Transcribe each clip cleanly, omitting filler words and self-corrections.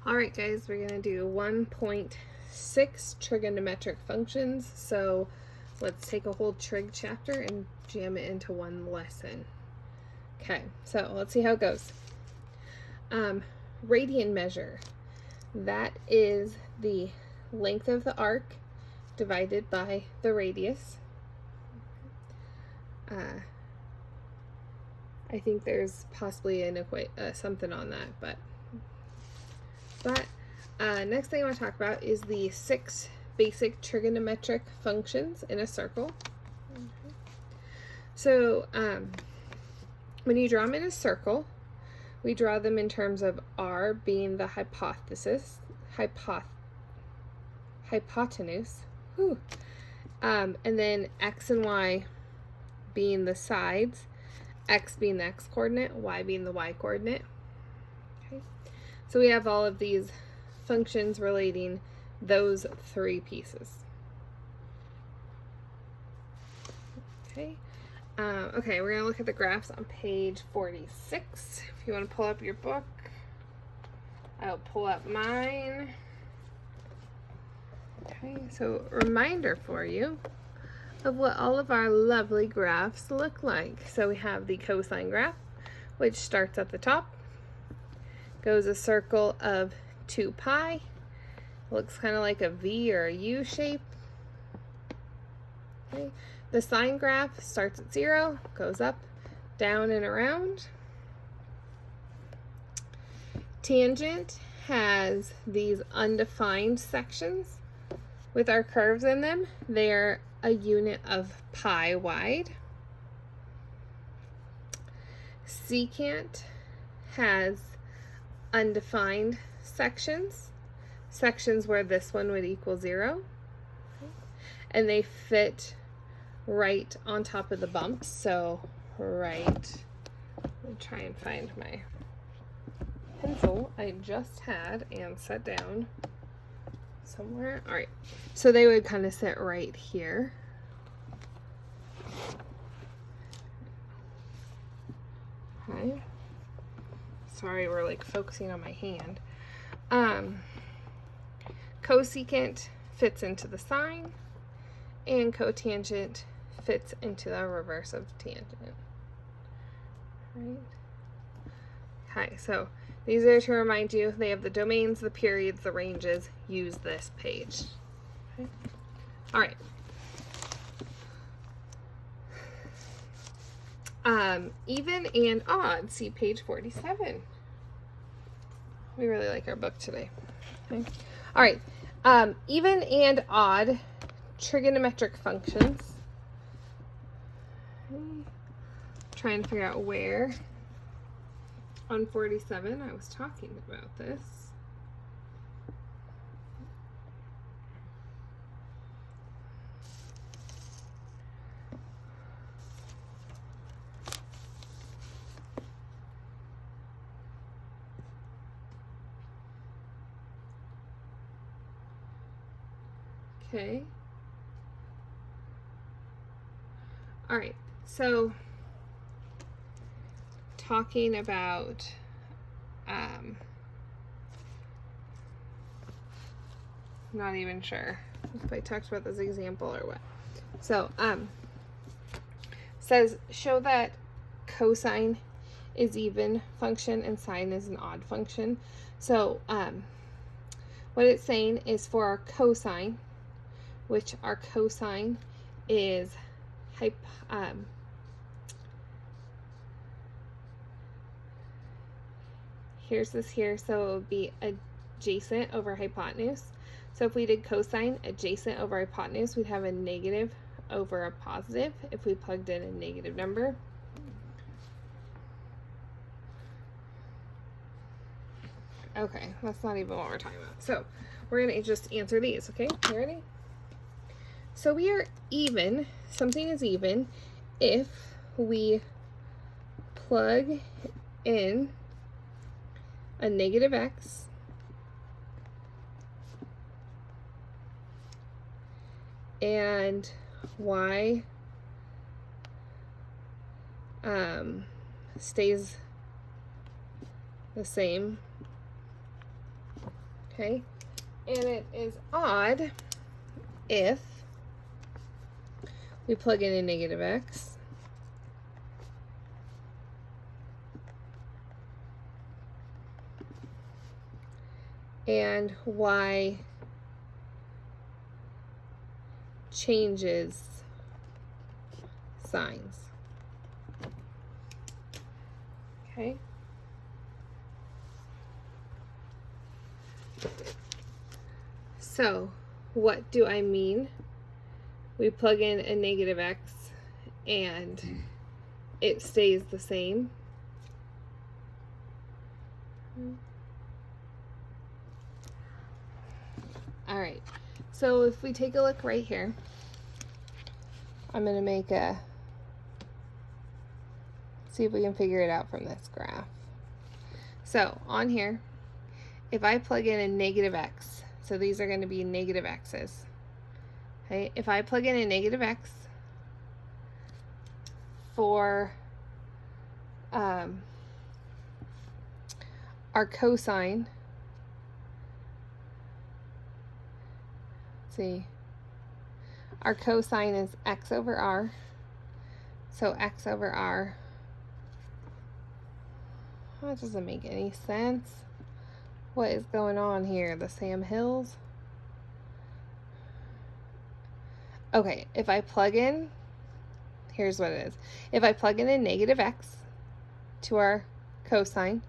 Alright guys, we're going to do 1.6 trigonometric functions. So let's take a whole trig chapter and jam it into one lesson. Okay, so let's see how it goes. Radian measure. That is the length of the arc divided by the radius. I think there's possibly an something on that, but next thing I want to talk about is the 6 basic trigonometric functions in a circle. So when you draw them in a circle, we draw them in terms of r being the hypotenuse, and then x and y being the sides, x being the x coordinate, y being the y coordinate. Okay. So we have all of these functions relating those 3 pieces. Okay. Okay, we're going to look at the graphs on page 46. If you want to pull up your book, I'll pull up mine. Okay, so reminder for you of what all of our lovely graphs look like. So we have the cosine graph, which starts at the top, goes a circle of 2 pi, looks kind of like a V or a U shape. Okay. The sine graph starts at 0, goes up, down, and around. Tangent has these undefined sections with our curves in them. They're a unit of pi wide. Secant has undefined sections where this one would equal 0, and they fit right on top of the bumps. So right, let me try and find my pencil I just had and set down somewhere. All right, so they would kind of sit right here. Okay, sorry, we're like focusing on my hand. Cosecant fits into the sine, and cotangent fits into the reverse of tangent. Right. Okay, so these are to remind you, they have the domains, the periods, the ranges. Use this page. Okay. All right. Even and odd, see page 47. We really like our book today. Okay. All right. Even and odd trigonometric functions. Trying to figure out where on 47 I was talking about this. Okay. All right, so talking about not even sure if I talked about this example or what. So says show that cosine is even function and sine is an odd function. So what it's saying is for our cosine, which our cosine is here's this here, so it would be adjacent over hypotenuse. So if we did cosine adjacent over hypotenuse, we'd have a negative over a positive if we plugged in a negative number. Okay, that's not even what we're talking about. So we're going to just answer these, okay? You ready? So we are even, something is even if we plug in a negative x and y stays the same okay? And it is odd if we plug in a negative x and y changes signs. Okay. So, what do I mean? We plug in a negative x and it stays the same. All right. So if we take a look right here, I'm going to make a, see if we can figure it out from this graph. So on here, if I plug in a negative x, so these are going to be negative x's. Okay, if I plug in a negative x for our cosine, let's see, our cosine is x over r, so x over r, that doesn't make any sense. What is going on here? The Sam Hills? Okay, if I plug in, here's what it is. If I plug in a negative x to our cosine,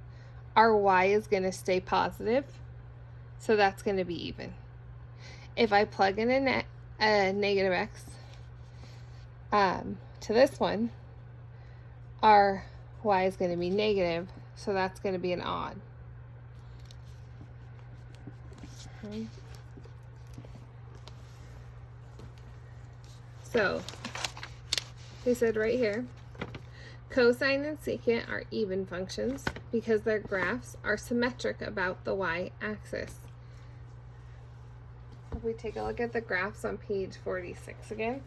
our y is going to stay positive, so that's going to be even. If I plug in a negative x to this one, our y is going to be negative, so that's going to be an odd. Okay. So, they said right here, cosine and secant are even functions because their graphs are symmetric about the y-axis. If we take a look at the graphs on page 46 again,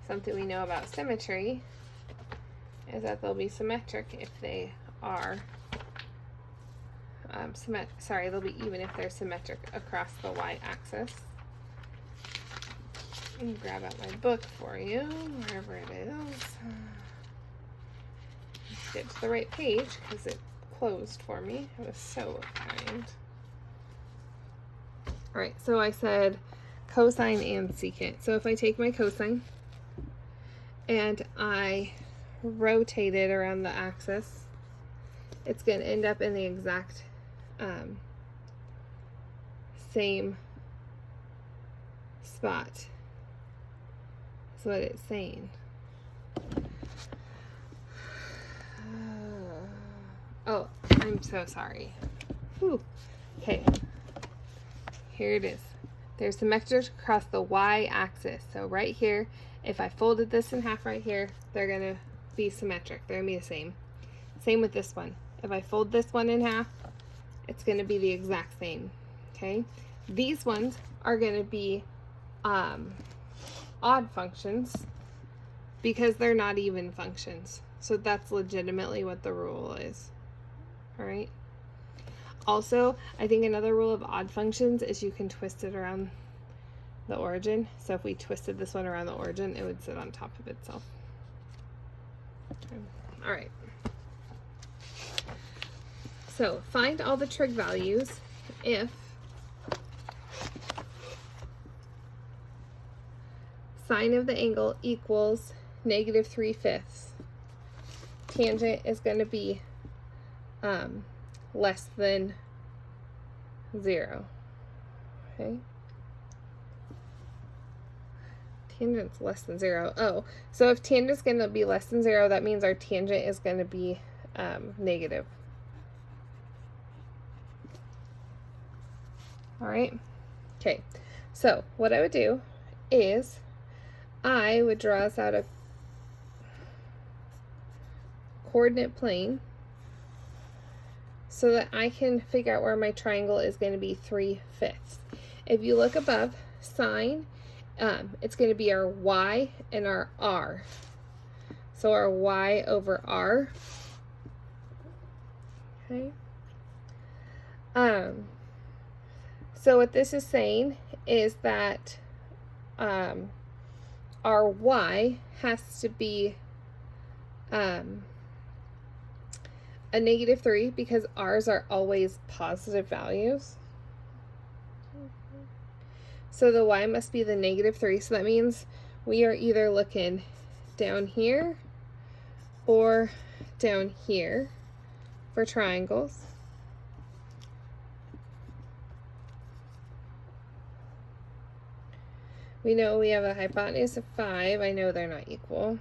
something we know about symmetry is that they'll be symmetric if they are they'll be even if they're symmetric across the y-axis. Let me grab out my book for you, wherever it is. Get to the right page because it closed for me. It was so kind. Alright, so I said cosine and secant. So if I take my cosine and I rotate it around the axis, it's going to end up in the exact same spot. That's what it's saying. Oh, I'm so sorry. Whew. Okay, here it is. They're symmetric across the y-axis. So right here, if I folded this in half right here, they're going to be symmetric. They're going to be the same. Same with this one. If I fold this one in half, it's going to be the exact same. Okay, these ones are going to be odd functions because they're not even functions. So that's legitimately what the rule is. All right. Also, I think another rule of odd functions is you can twist it around the origin. So if we twisted this one around the origin, it would sit on top of itself. Okay. All right. So find all the trig values if sine of the angle equals -3/5. Tangent is going to be less than 0. Okay. Tangent's less than 0. Oh, so if tangent's going to be less than 0, that means our tangent is going to be negative. All right. Okay. So what I would do is I would draw us out a coordinate plane so that I can figure out where my triangle is going to be 3/5. If you look above sine, it's going to be our y and our r. So our y over r. Okay. So what this is saying is that our y has to be a -3 because r's are always positive values. So the y must be the -3. So that means we are either looking down here or down here for triangles. We know we have a hypotenuse of 5. I know they're not equal.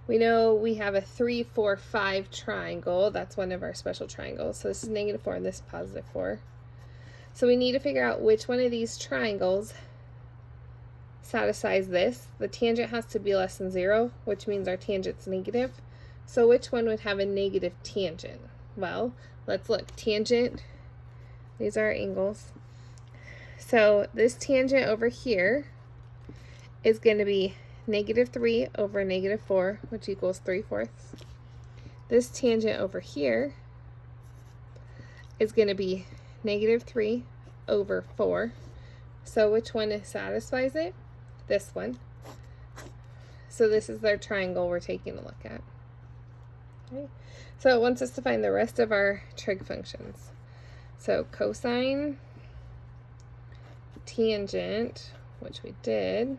We know we have a 3, 4, 5 triangle. That's one of our special triangles. So this is -4 and this is +4. So we need to figure out which one of these triangles satisfies this. The tangent has to be less than 0, which means our tangent's negative. So which one would have a negative tangent? Well, let's look. Tangent, these are our angles. So this tangent over here is going to be -3 over -4, which equals 3/4. This tangent over here is going to be -3 over 4. So which one satisfies it? This one. So this is their triangle we're taking a look at. Okay. So it wants us to find the rest of our trig functions. So cosine, tangent, which we did,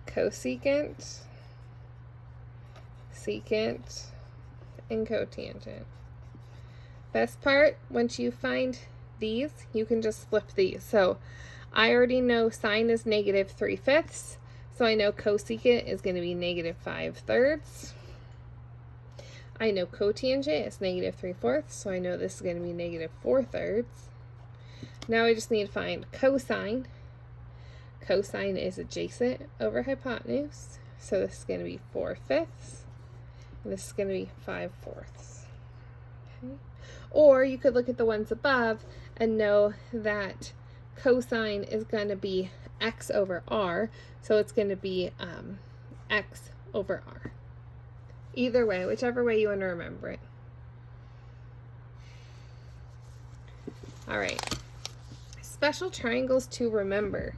cosecant, secant, and cotangent. Best part, once you find these, you can just flip these. So I already know sine is -3/5, so I know cosecant is going to be -5/3. I know cotangent is -3/4, so I know this is going to be -4/3. Now I just need to find cosine. Cosine is adjacent over hypotenuse, so this is going to be 4/5, and this is going to be 5/4. Okay. Or you could look at the ones above and know that cosine is going to be x over r, so it's going to be x over r. Either way, whichever way you want to remember it. All right. Special triangles to remember.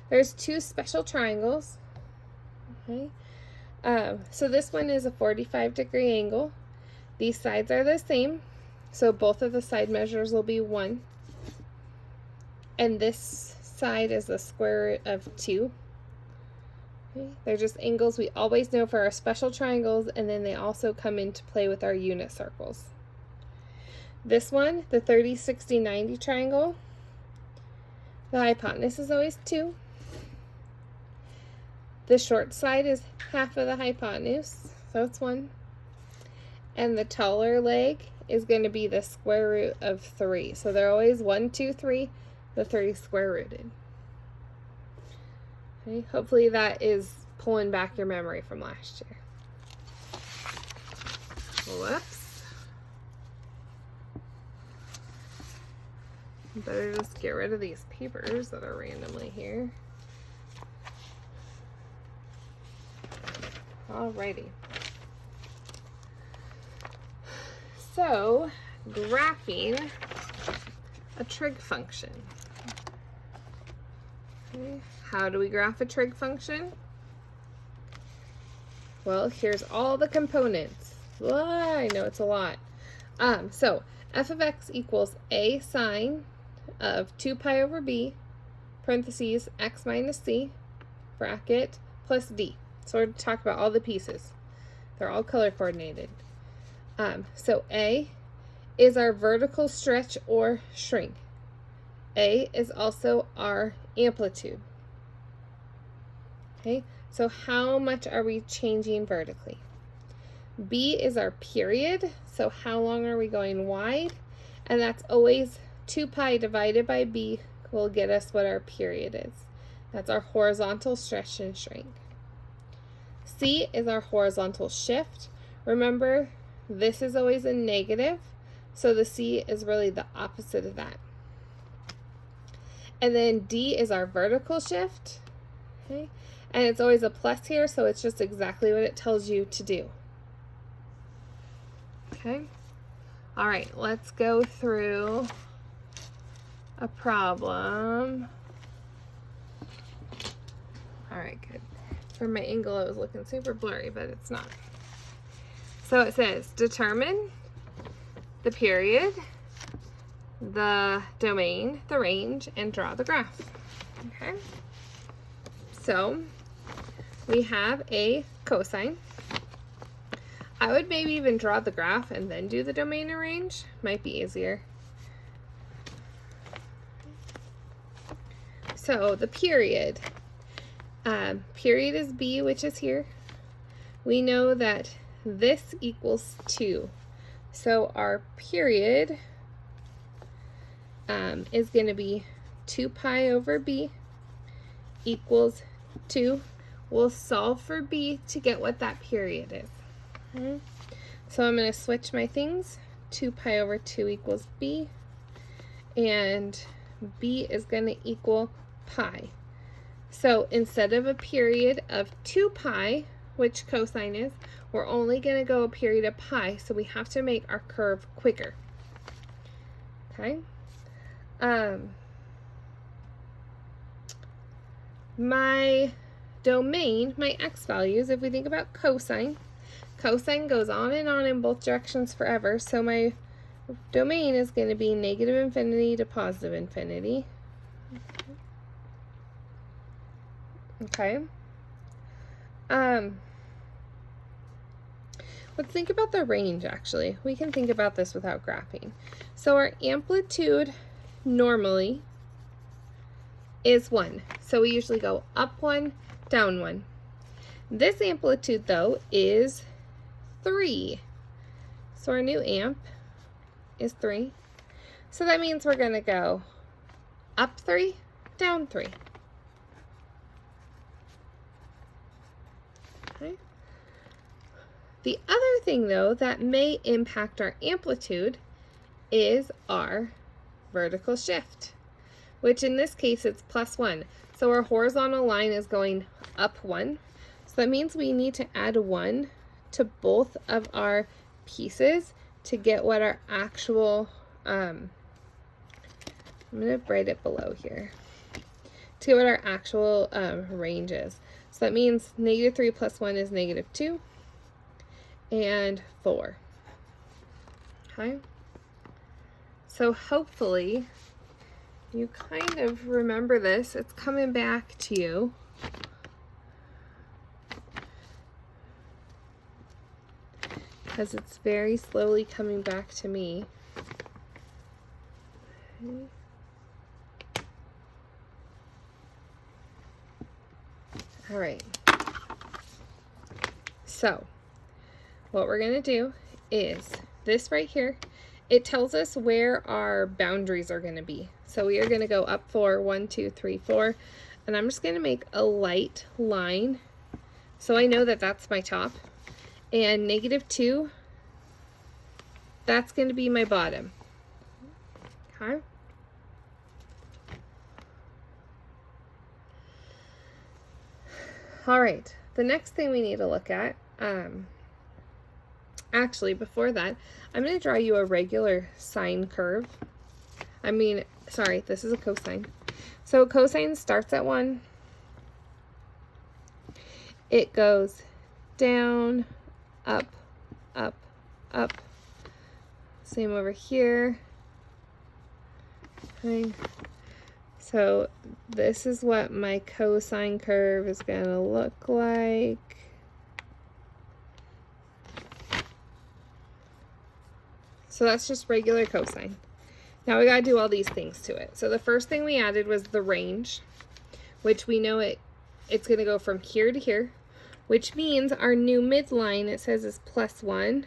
There's 2 special triangles. Okay. So this one is a 45-degree angle. These sides are the same, so both of the side measures will be 1. And this side is the square root of 2. Okay. They're just angles we always know for our special triangles, and then they also come into play with our unit circles. This one, the 30, 60, 90 triangle, the hypotenuse is always 2. The short side is half of the hypotenuse, so it's 1. And the taller leg is going to be the square root of 3. So they're always 1, 2, 3, the 3 square rooted. Okay, hopefully that is pulling back your memory from last year. Whoops. Better just get rid of these papers that are randomly here. Alrighty. So, graphing a trig function. Okay. How do we graph a trig function? Well, here's all the components. I know it's a lot. So f of x equals a sine of 2 pi over b, parentheses, x minus c, bracket, plus d. So we're going to talk about all the pieces. They're all color coordinated. So a is our vertical stretch or shrink. A is also our amplitude. Okay, so how much are we changing vertically? B is our period, so how long are we going wide? And that's always 2 pi divided by b will get us what our period is. That's our horizontal stretch and shrink. C is our horizontal shift. Remember, this is always a negative, so the C is really the opposite of that. And then D is our vertical shift, okay? And it's always a plus here, so it's just exactly what it tells you to do. Okay? All right, let's go through a problem. All right, good. From my angle, it was looking super blurry, but it's not. So it says, determine the period, the domain, the range, and draw the graph. Okay. So we have a cosine. I would maybe even draw the graph and then do the domain and range. Might be easier. So the period. Period is b, which is here. We know that this equals 2. So our period is going to be 2 pi over b equals 2. We'll solve for b to get what that period is. Okay. So I'm going to switch my things. 2 pi over 2 equals b. And b is going to equal pi. So instead of a period of 2 pi, which cosine is, we're only going to go a period of pi, so we have to make our curve quicker. Okay. My domain, my x values, if we think about cosine goes on in both directions forever, so my domain is going to be negative infinity to positive infinity. Okay. Let's think about the range, actually. We can think about this without graphing. So our amplitude normally is 1. So we usually go up 1, down 1. This amplitude, though, is 3. So our new amp is 3. So that means we're going to go up 3, down 3. Okay. The other thing, though, that may impact our amplitude is our vertical shift, which in this case it's +1. So our horizontal line is going up 1. So that means we need to add 1 to both of our pieces to get what our actual, I'm going to write it below here, to get what our actual range is. So that means -3 + 1 is -2. And 4. Okay. So hopefully you kind of remember this. It's coming back to you. Because it's very slowly coming back to me. Okay. All right. So what we're going to do is this right here. It tells us where our boundaries are going to be. So we are going to go up 4, 1, 2, 3, 4. And I'm just going to make a light line. So I know that that's my top. And -2, that's going to be my bottom. Okay. All right. The next thing we need to look at, actually, before that, I'm going to draw you a regular sine curve. Sorry, this is a cosine. So cosine starts at 1. It goes down, up, up, up. Same over here. Okay. So this is what my cosine curve is going to look like. So that's just regular cosine. Now we got to do all these things to it. So the first thing we added was the range, which we know it's going to go from here to here, which means our new midline, it says, is +1.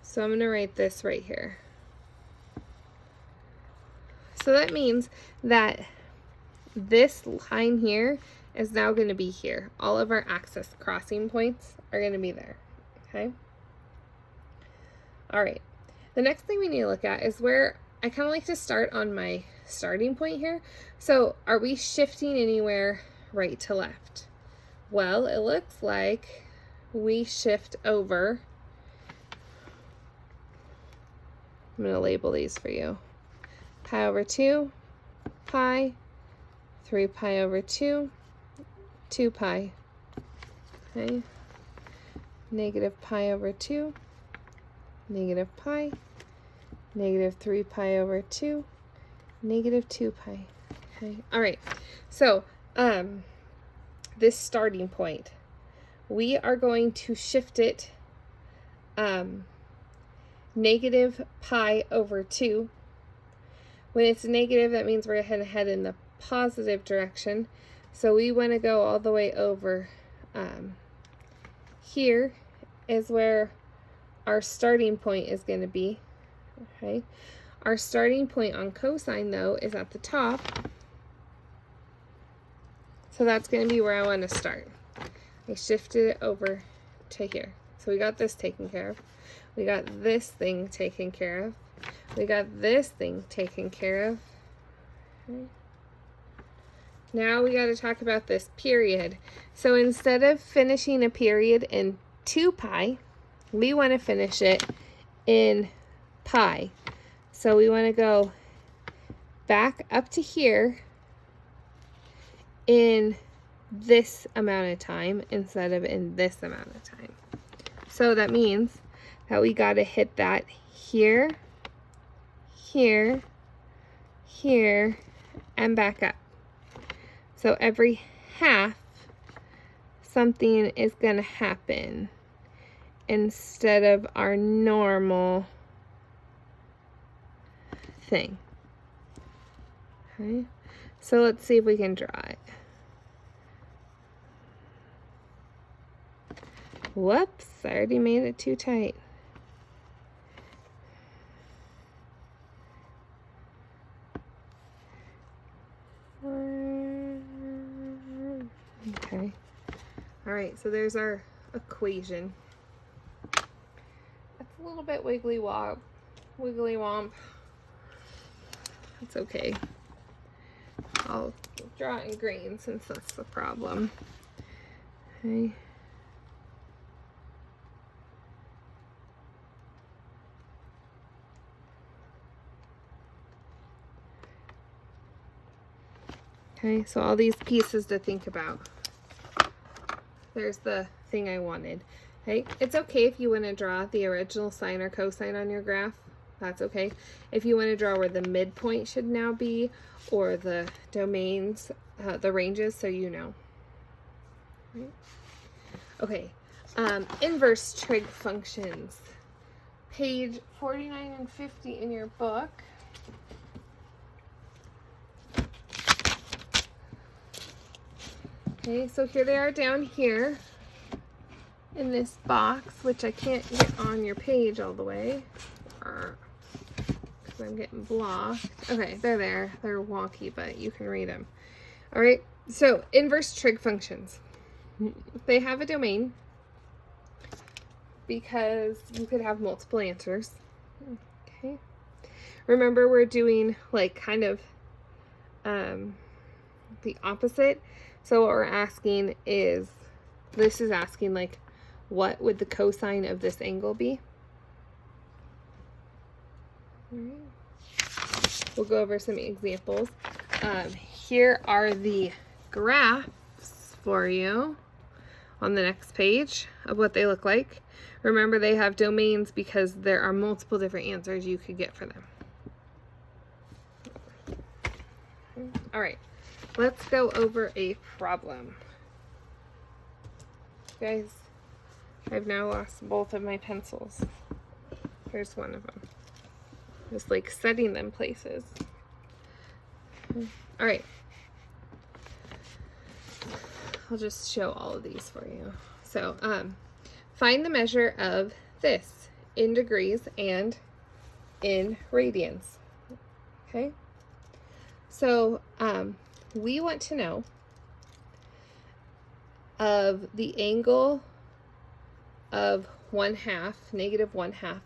So I'm going to write this right here. So that means that this line here is now going to be here. All of our axis crossing points are going to be there. Okay? All right. The next thing we need to look at is where I kind of like to start on my starting point here. So are we shifting anywhere right to left? Well, it looks like we shift over I'm going to label these for you. Pi over 2, pi, 3 pi over 2, 2 pi. Okay. Negative pi over 2, negative pi, negative 3 pi over 2, negative 2 pi. Okay. All right. So, this starting point, we are going to shift it negative pi over 2. When it's negative, that means we're going to head in the positive direction. So we want to go all the way over. Here is where our starting point is going to be. Okay. Our starting point on cosine, though, is at the top. So that's going to be where I want to start. I shifted it over to here. So we got this taken care of. We got this thing taken care of. We got this thing taken care of. Okay. Now we got to talk about this period. So instead of finishing a period in 2 pi, we want to finish it in pi. So we want to go back up to here in this amount of time instead of in this amount of time. So that means that we got to hit that here, here, here, and back up. So every half, something is going to happen instead of our normal thing. Okay, so let's see if we can draw it. Whoops, I already made it too tight. Okay. All right, so there's our equation. That's a little bit wiggly womp. That's okay. I'll draw it in green since that's the problem. Okay. Okay, so all these pieces to think about. There's the thing I wanted. Okay, it's okay if you want to draw the original sine or cosine on your graph. That's okay. If you want to draw where the midpoint should now be, or the domains, the ranges, so you know. Right? Okay, inverse trig functions. Page 49 and 50 in your book. Okay, so here they are down here in this box, which I can't get on your page all the way because I'm getting blocked. Okay, they're there. They're wonky, but you can read them. All right, so inverse trig functions. They have a domain because you could have multiple answers. Okay. Remember, we're doing like kind of the opposite. So what we're asking is, this is asking like, what would the cosine of this angle be? All right. We'll go over some examples. Here are the graphs for you on the next page of what they look like. Remember, they have domains because there are multiple different answers you could get for them. All right. Let's go over a problem. Guys, I've now lost both of my pencils. Here's one of them. Just like setting them places. All right. I'll just show all of these for you. So, find the measure of this in degrees and in radians. Okay? So, we want to know of the angle of 1/2, negative 1/2,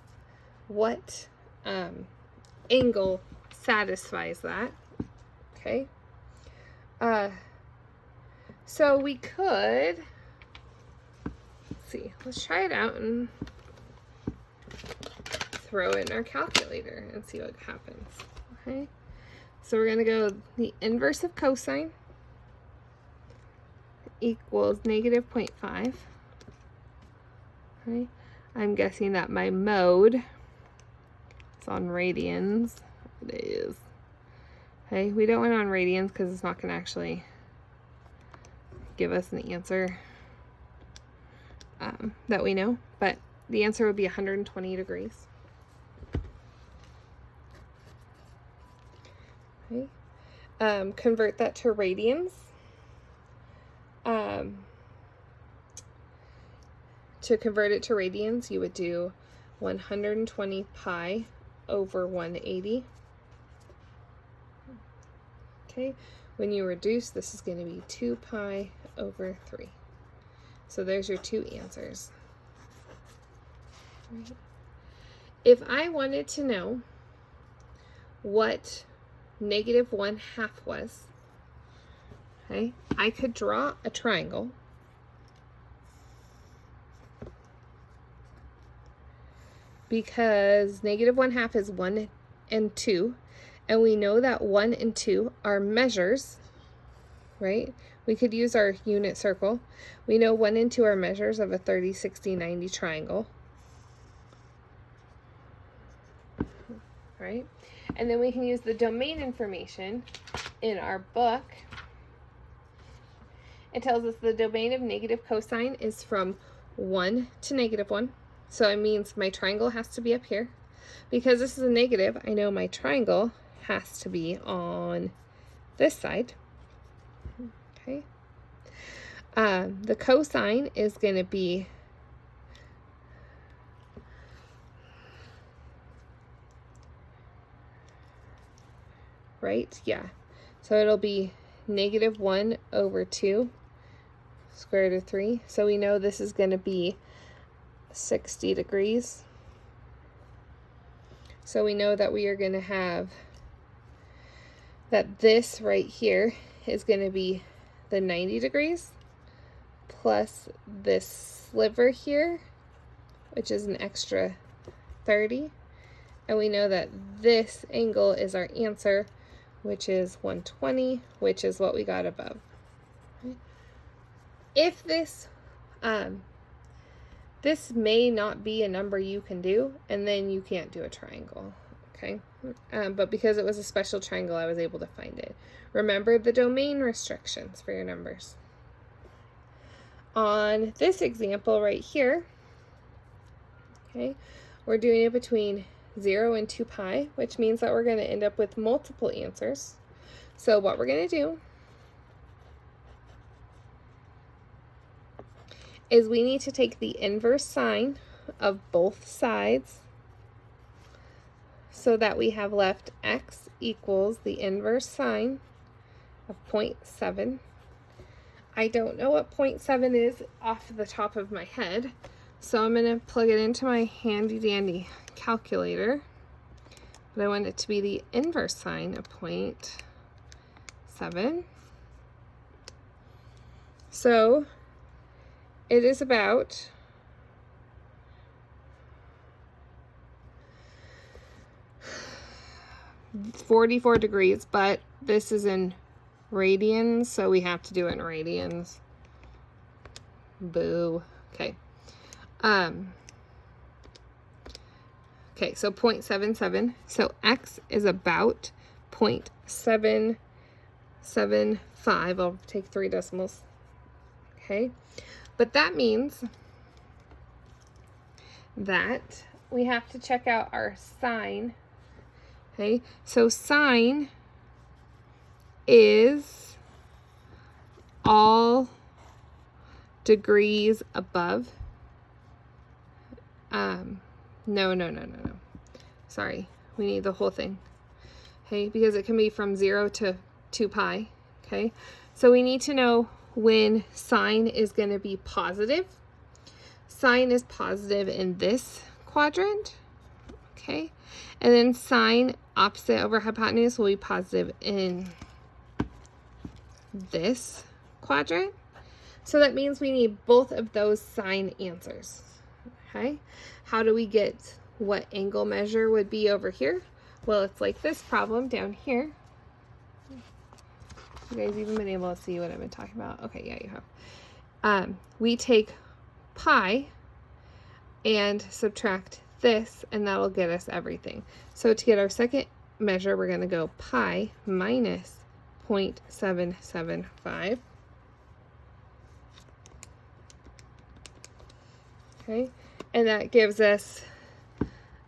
what angle satisfies that. Okay. So we could, let's see, let's try it out and throw it in our calculator and see what happens. Okay, so we're going to go the inverse of cosine equals negative 0.5. Okay, I'm guessing that my mode is on radians. It is. Okay, we don't want it on radians because it's not going to actually give us an answer that we know, but the answer would be 120 degrees. Okay. Convert that to radians. To convert it to radians, you would do 120 pi over 180. Okay, when you reduce, this is going to be 2 pi over 3. So there's your two answers. Right. If I wanted to know what negative 1/2 was, okay, I could draw a triangle. Because negative 1/2 is 1 and 2, and we know that 1 and 2 are measures, right? We could use our unit circle. We know 1 and 2 are measures of a 30, 60, 90 triangle, right? And then we can use the domain information in our book. It tells us the domain of negative cosine is from 1 to negative 1. So it means my triangle has to be up here. Because this is a negative, I know my triangle has to be on this side. Okay. The cosine is going to be right? Yeah. So it'll be negative 1 over 2 square root of 3. So we know this is going to be 60 degrees. So we know that we are going to have that this right here is going to be the 90 degrees plus this sliver here, which is an extra 30. And we know that this angle is our answer, which is 120, which is what we got above. If this this may not be a number you can do, and then you can't do a triangle, okay? But because it was a special triangle, I was able to find it. Remember the domain restrictions for your numbers. On this example right here, okay, we're doing it between 0 and 2 pi, which means that we're going to end up with multiple answers. So what we're going to do is we need to take the inverse sine of both sides so that we have left x equals the inverse sine of 0.7. I don't know what 0.7 is off the top of my head, so I'm going to plug it into my handy dandy calculator, but I want it to be the inverse sine of 0.7. So it is about 44 degrees, but this is in radians, so we have to do it in radians. Boo. Okay. Okay, so 0.77. So x is about 0.775. I'll take 3 decimals. Okay. But that means that we have to check out our sine. Okay, so sine is all degrees above. No. Sorry, we need the whole thing. Okay, because it can be from 0 to 2 pi. Okay, so we need to know when sine is going to be positive. Sine is positive in this quadrant. Okay, and then sine opposite over hypotenuse will be positive in this quadrant. So that means we need both of those sine answers. Okay, how do we get what angle measure would be over here. Well, it's like this problem down here. You guys even been able to see what I've been talking about? Okay, yeah, you have. We take pi and subtract this, and that'll get us everything. So to get our second measure, we're going to go pi minus 0.775. Okay, and that gives us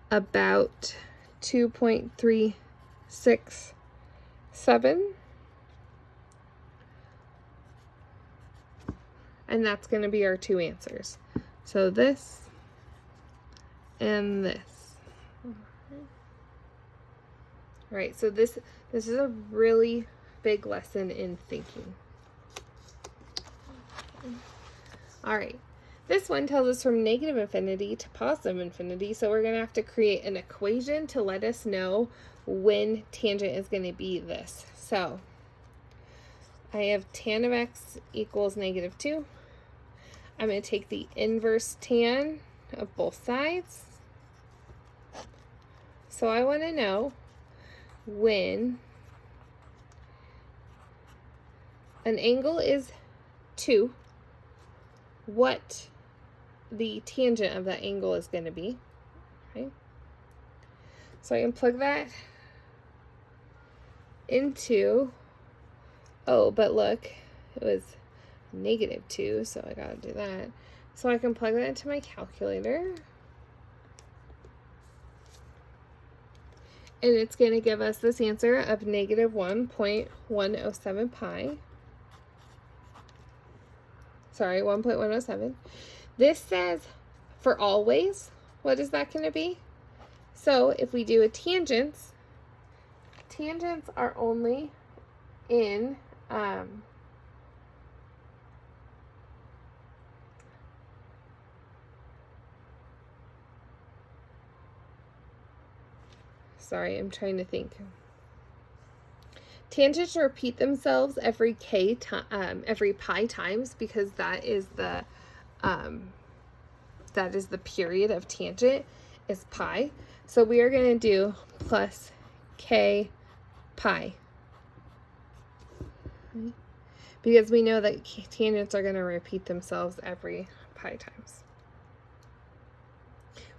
about 2.367. And that's going to be our two answers. So this and this. All right, so this is a really big lesson in thinking. All right, this one tells us from negative infinity to positive infinity, so we're going to have to create an equation to let us know when tangent is going to be this. So I have tan of x equals -2. I'm going to take the inverse tan of both sides. So I want to know when an angle is 2, what the tangent of that angle is going to be. Okay? So I can plug that into, oh, but look, it was -2, so I gotta do that. So I can plug that into my calculator. And it's going to give us this answer of -1.107 pi. Sorry, 1.107. This says for always, what is that going to be? So if we do a tangents are only in sorry, I'm trying to think. Tangents repeat themselves every pi times, because that is the period of tangent is pi. So we are going to do plus k pi, because we know that tangents are going to repeat themselves every pi times.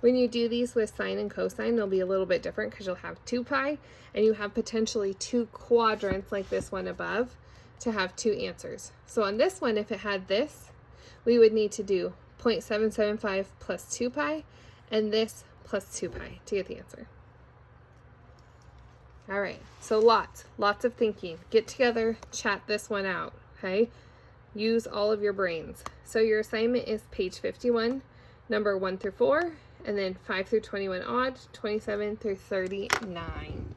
When you do these with sine and cosine, they'll be a little bit different because you'll have 2 pi, and you have potentially 2 quadrants like this one above to have 2 answers. So on this one, if it had this, we would need to do 0.775 plus 2 pi, and this plus 2 pi to get the answer. All right, so lots of thinking. Get together, chat this one out, okay? Use all of your brains. So your assignment is page 51, number 1 through 4, and then 5 through 21 odd, 27 through 39.